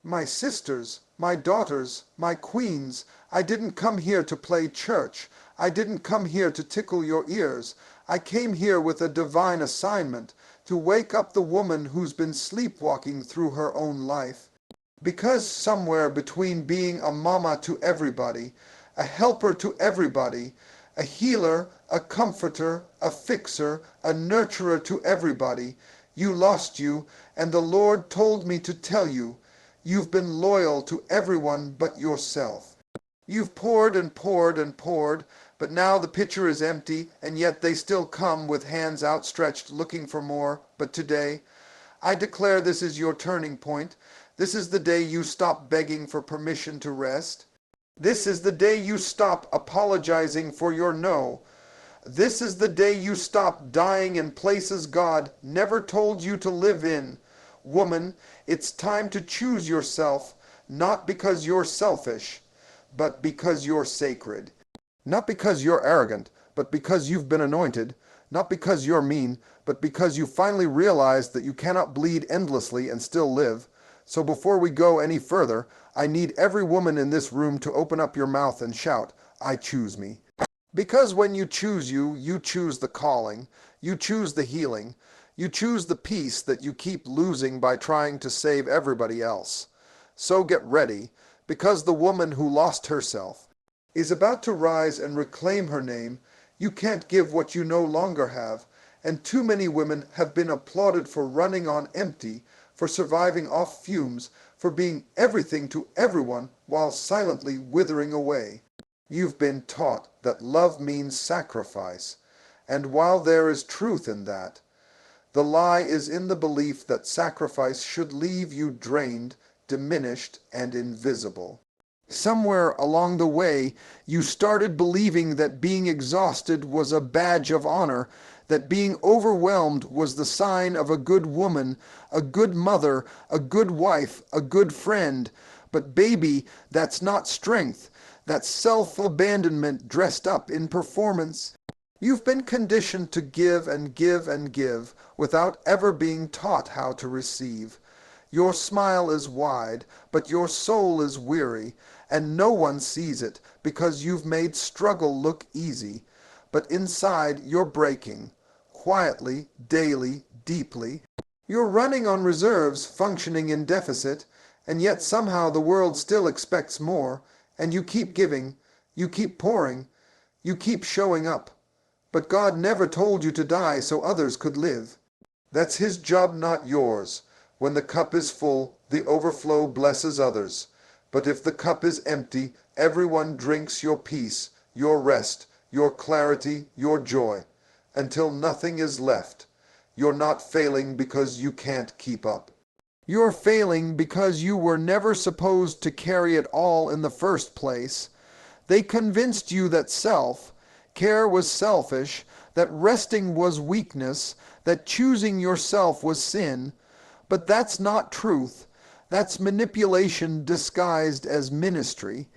My sisters, my daughters, my queens, I didn't come here to play church. I didn't come here to tickle your ears. I came here with a divine assignment, to wake up the woman who's been sleepwalking through her own life. Because somewhere between being a mama to everybody, a helper to everybody, a healer, a comforter, a fixer, a nurturer to everybody, you lost you, and the Lord told me to tell you, you've been loyal to everyone but yourself. You've poured and poured and poured, but now the pitcher is empty, and yet they still come with hands outstretched looking for more. But today, I declare this is your turning point. This is the day you stop begging for permission to rest. This is the day you stop apologizing for your no. This is the day you stop dying in places God never told you to live in. Woman, it's time to choose yourself, not because you're selfish, but because you're sacred. Not because you're arrogant, but because you've been anointed. Not because you're mean, but because you finally realized that you cannot bleed endlessly and still live. So before we go any further, I need every woman in this room to open up your mouth and shout, I choose me. Because when you choose you choose the calling, you choose the healing, you choose the peace that you keep losing by trying to save everybody else. So get ready, because the woman who lost herself is about to rise and reclaim her name. You can't give what you no longer have, and too many women have been applauded for running on empty, for surviving off fumes, for being everything to everyone while silently withering away. You've been taught that love means sacrifice, and while there is truth in that, the lie is in the belief that sacrifice should leave you drained, diminished, and invisible. Somewhere along the way, you started believing that being exhausted was a badge of honor, that being overwhelmed was the sign of a good woman, a good mother, a good wife, a good friend. But baby, that's not strength. That's self-abandonment dressed up in performance. You've been conditioned to give and give and give without ever being taught how to receive. Your smile is wide, but your soul is weary, and no one sees it because you've made struggle look easy. But inside you're breaking, quietly, daily, deeply. You're running on reserves, functioning in deficit, and yet somehow the world still expects more. And you keep giving, you keep pouring, you keep showing up. But God never told you to die so others could live. That's His job, not yours. When the cup is full, the overflow blesses others. But if the cup is empty, everyone drinks your peace, your rest, your clarity, your joy, until nothing is left. You're not failing because you can't keep up. You're failing because you were never supposed to carry it all in the first place. They convinced you that self-care was selfish, that resting was weakness, that choosing yourself was sin. But that's not truth. That's manipulation disguised as ministry.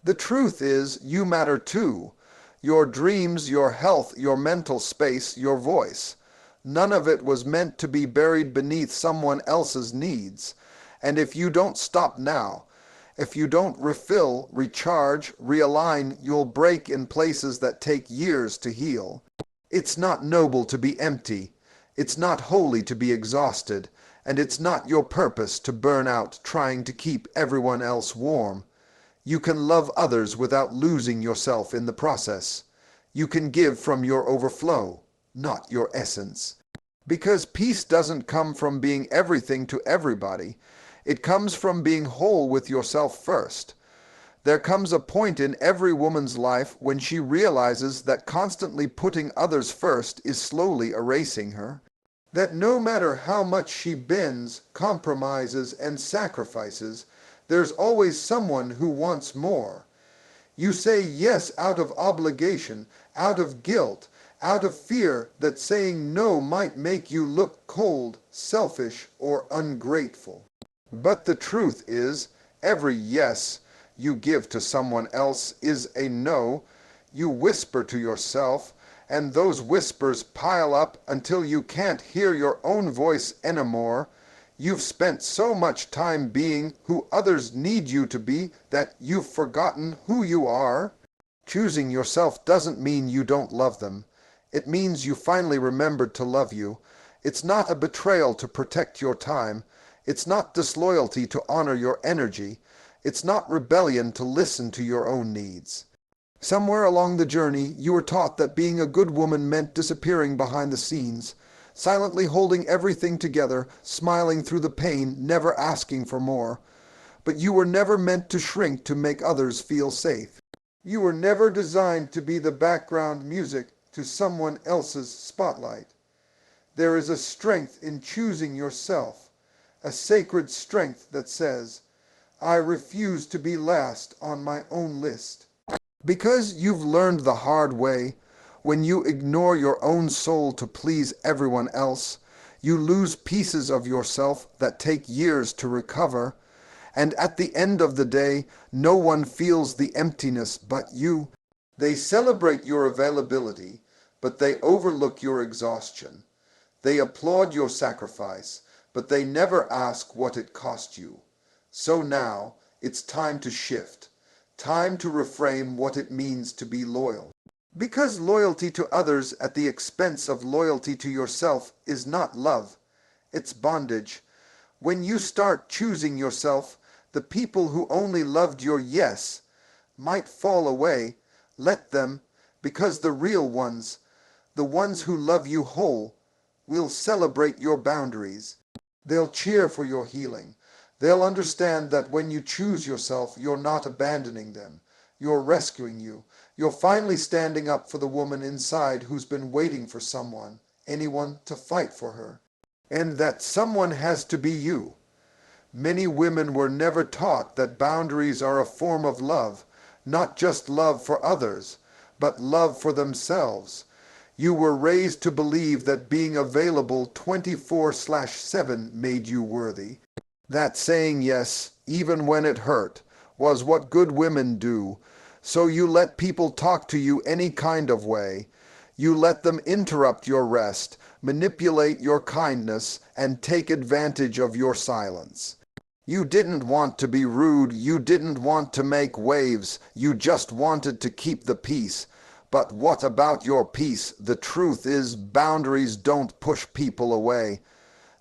The truth is, you matter too. Your dreams, your health, your mental space, your voice. None of it was meant to be buried beneath someone else's needs. And if you don't stop now, if you don't refill, recharge, realign, you'll break in places that take years to heal. It's not noble to be empty. It's not holy to be exhausted. And it's not your purpose to burn out trying to keep everyone else warm. You can love others without losing yourself in the process. You can give from your overflow, not your essence. Because peace doesn't come from being everything to everybody. It comes from being whole with yourself first. There comes a point in every woman's life when she realizes that constantly putting others first is slowly erasing her. That no matter how much she bends, compromises, and sacrifices, there's always someone who wants more. You say yes out of obligation, out of guilt, out of fear that saying no might make you look cold, selfish, or ungrateful. But the truth is, every yes you give to someone else is a no. You whisper to yourself, and those whispers pile up until you can't hear your own voice anymore. You've spent so much time being who others need you to be that you've forgotten who you are. Choosing yourself doesn't mean you don't love them. It means you finally remembered to love you. It's not a betrayal to protect your time. It's not disloyalty to honor your energy. It's not rebellion to listen to your own needs. Somewhere along the journey, you were taught that being a good woman meant disappearing behind the scenes, silently holding everything together, smiling through the pain, never asking for more. But you were never meant to shrink to make others feel safe. You were never designed to be the background music to someone else's spotlight. There is a strength in choosing yourself, a sacred strength that says, I refuse to be last on my own list. Because you've learned the hard way, when you ignore your own soul to please everyone else, you lose pieces of yourself that take years to recover, and at the end of the day, no one feels the emptiness but you. They celebrate your availability, but they overlook your exhaustion. They applaud your sacrifice, but they never ask what it cost you. So now, it's time to shift. Time to reframe what it means to be loyal. Because loyalty to others at the expense of loyalty to yourself is not love, it's bondage. When you start choosing yourself, the people who only loved your yes might fall away. Let them, because the real ones, the ones who love you whole, will celebrate your boundaries. They'll cheer for your healing. They'll understand that when you choose yourself, you're not abandoning them. You're rescuing you. You're finally standing up for the woman inside who's been waiting for someone, anyone to fight for her. And that someone has to be you. Many women were never taught that boundaries are a form of love, not just love for others, but love for themselves. You were raised to believe that being available 24/7 made you worthy. That saying yes, even when it hurt, was what good women do. So you let people talk to you any kind of way. You let them interrupt your rest, manipulate your kindness, and take advantage of your silence. You didn't want to be rude, you didn't want to make waves, you just wanted to keep the peace. But what about your peace? The truth is, boundaries don't push people away.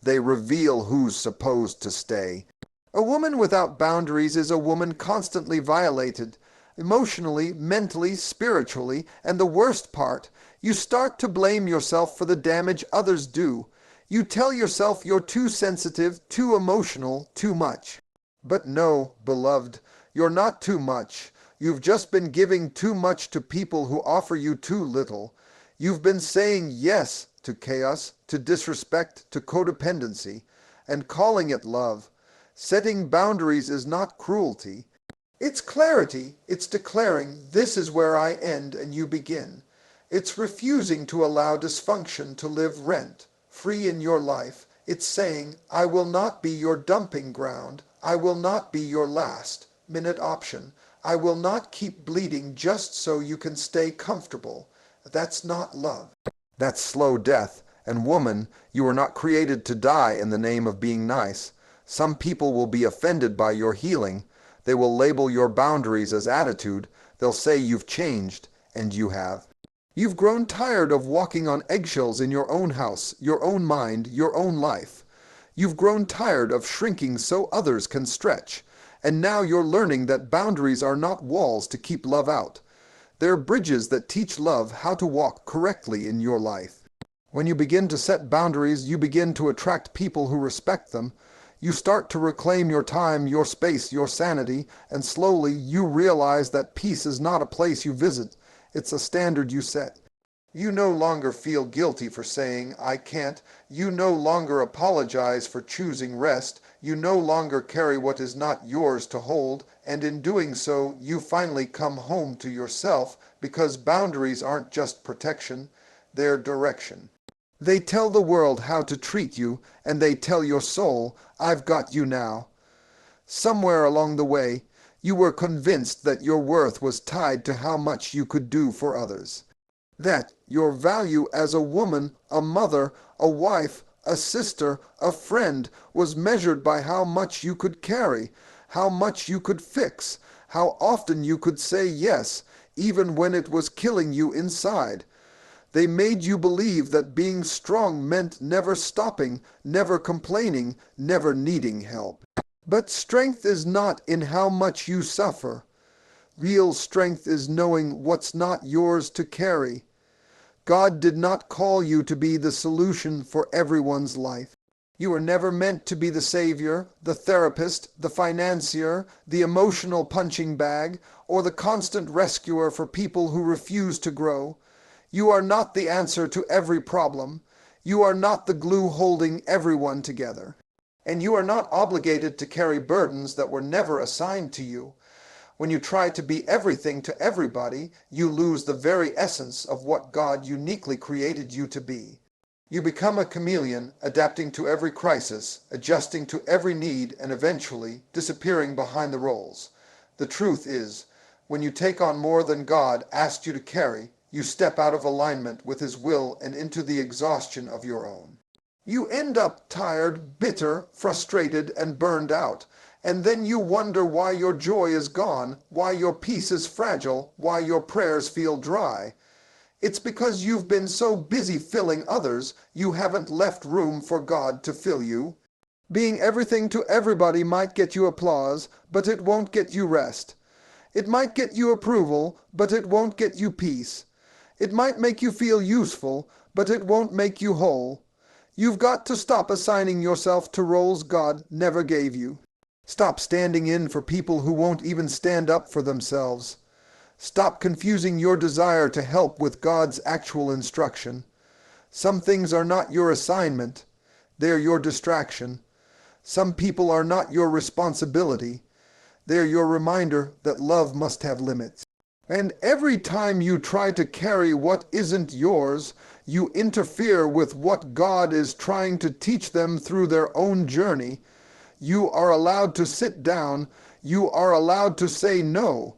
They reveal who's supposed to stay. A woman without boundaries is a woman constantly violated, emotionally, mentally, spiritually, and the worst part, you start to blame yourself for the damage others do. You tell yourself you're too sensitive, too emotional, too much. But no, beloved, you're not too much. You've just been giving too much to people who offer you too little. You've been saying yes to chaos, to disrespect, to codependency, and calling it love. Setting boundaries is not cruelty. It's clarity. It's declaring, this is where I end and you begin. It's refusing to allow dysfunction to live rent free in your life. It's saying, I will not be your dumping ground. I will not be your last minute option. I will not keep bleeding just so you can stay comfortable. That's not love. That's slow death. And woman, you were not created to die in the name of being nice. Some people will be offended by your healing. They will label your boundaries as attitude. They'll say you've changed, and you have. You've grown tired of walking on eggshells in your own house, your own mind, your own life. You've grown tired of shrinking so others can stretch. And now you're learning that boundaries are not walls to keep love out. They're bridges that teach love how to walk correctly in your life. When you begin to set boundaries, you begin to attract people who respect them. You start to reclaim your time, your space, your sanity, and slowly you realize that peace is not a place you visit. It's a standard you set. You no longer feel guilty for saying, I can't. You no longer apologize for choosing rest. You no longer carry what is not yours to hold. And in doing so, you finally come home to yourself, because boundaries aren't just protection, they're direction. They tell the world how to treat you, and they tell your soul, I've got you now. Somewhere along the way, you were convinced that your worth was tied to how much you could do for others. That your value as a woman, a mother, a wife, a sister, a friend, was measured by how much you could carry, how much you could fix, how often you could say yes, even when it was killing you inside. They made you believe that being strong meant never stopping, never complaining, never needing help. But strength is not in how much you suffer. Real strength is knowing what's not yours to carry. God did not call you to be the solution for everyone's life. You were never meant to be the savior, the therapist, the financier, the emotional punching bag, or the constant rescuer for people who refuse to grow. You are not the answer to every problem. You are not the glue holding everyone together. And you are not obligated to carry burdens that were never assigned to you. When you try to be everything to everybody, you lose the very essence of what God uniquely created you to be. You become a chameleon, adapting to every crisis, adjusting to every need, and eventually disappearing behind the roles. The truth is, when you take on more than God asked you to carry, you step out of alignment with His will and into the exhaustion of your own. You end up tired, bitter, frustrated, and burned out. And then you wonder why your joy is gone, why your peace is fragile, why your prayers feel dry. It's because you've been so busy filling others, you haven't left room for God to fill you. Being everything to everybody might get you applause, but it won't get you rest. It might get you approval, but it won't get you peace. It might make you feel useful, but it won't make you whole. You've got to stop assigning yourself to roles God never gave you. Stop standing in for people who won't even stand up for themselves. Stop confusing your desire to help with God's actual instruction. Some things are not your assignment. They're your distraction. Some people are not your responsibility. They're your reminder that love must have limits. And every time you try to carry what isn't yours, you interfere with what God is trying to teach them through their own journey. You are allowed to sit down. You are allowed to say no.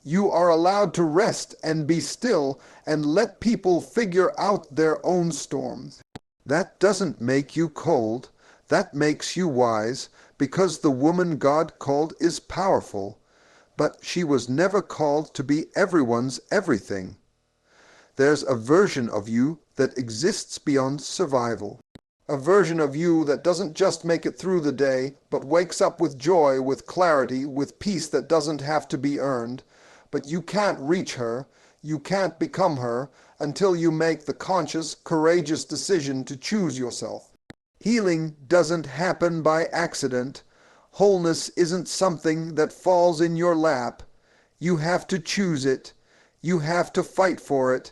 You are allowed to rest and be still and let people figure out their own storms. That doesn't make you cold. That makes you wise, because the woman God called is powerful. But she was never called to be everyone's everything. There's a version of you that exists beyond survival. A version of you that doesn't just make it through the day, but wakes up with joy, with clarity, with peace that doesn't have to be earned. But you can't reach her, you can't become her, until you make the conscious, courageous decision to choose yourself. Healing doesn't happen by accident. Wholeness isn't something that falls in your lap. You have to choose it. You have to fight for it.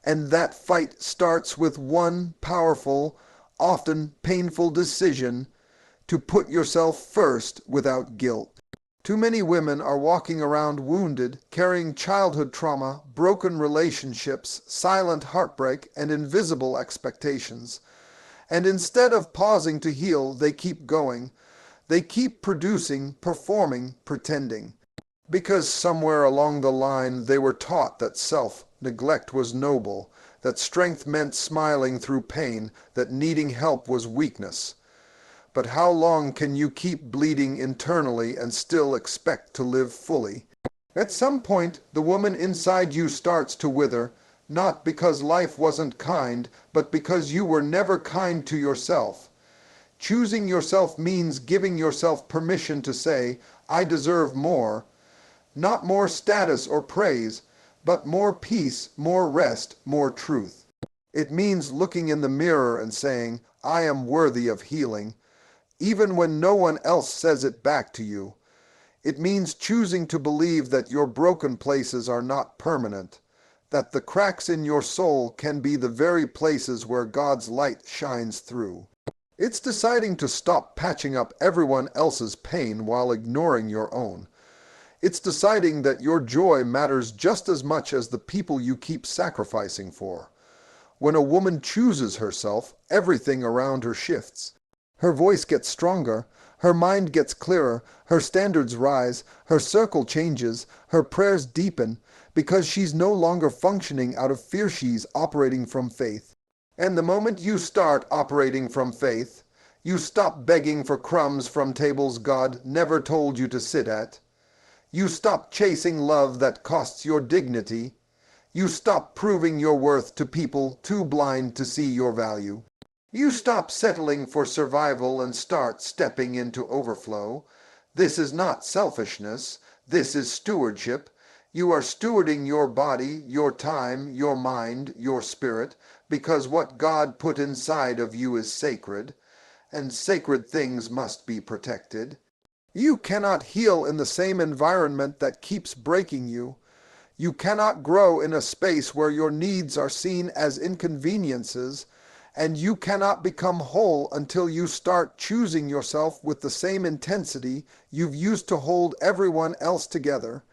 And that fight starts with one powerful, often painful decision: to put yourself first without guilt. Too many women are walking around wounded, carrying childhood trauma, broken relationships, silent heartbreak, and invisible expectations. And instead of pausing to heal, they keep going. They keep producing, performing, pretending. Because somewhere along the line they were taught that self-neglect was noble, that strength meant smiling through pain, that needing help was weakness. But how long can you keep bleeding internally and still expect to live fully? At some point, the woman inside you starts to wither, not because life wasn't kind, but because you were never kind to yourself. Choosing yourself means giving yourself permission to say, I deserve more. Not more status or praise, but more peace, more rest, more truth. It means looking in the mirror and saying, I am worthy of healing, even when no one else says it back to you. It means choosing to believe that your broken places are not permanent, that the cracks in your soul can be the very places where God's light shines through. It's deciding to stop patching up everyone else's pain while ignoring your own. It's deciding that your joy matters just as much as the people you keep sacrificing for. When a woman chooses herself, everything around her shifts. Her voice gets stronger, her mind gets clearer, her standards rise, her circle changes, her prayers deepen, because she's no longer functioning out of fear, she's operating from faith. And the moment you start operating from faith, you stop begging for crumbs from tables God never told you to sit at. You stop chasing love that costs your dignity. You stop proving your worth to people too blind to see your value. You stop settling for survival and start stepping into overflow. This is not selfishness. This is stewardship. You are stewarding your body, your time, your mind, your spirit, because what God put inside of you is sacred, and sacred things must be protected. You cannot heal in the same environment that keeps breaking you. You cannot grow in a space where your needs are seen as inconveniences, and you cannot become whole until you start choosing yourself with the same intensity you've used to hold everyone else together.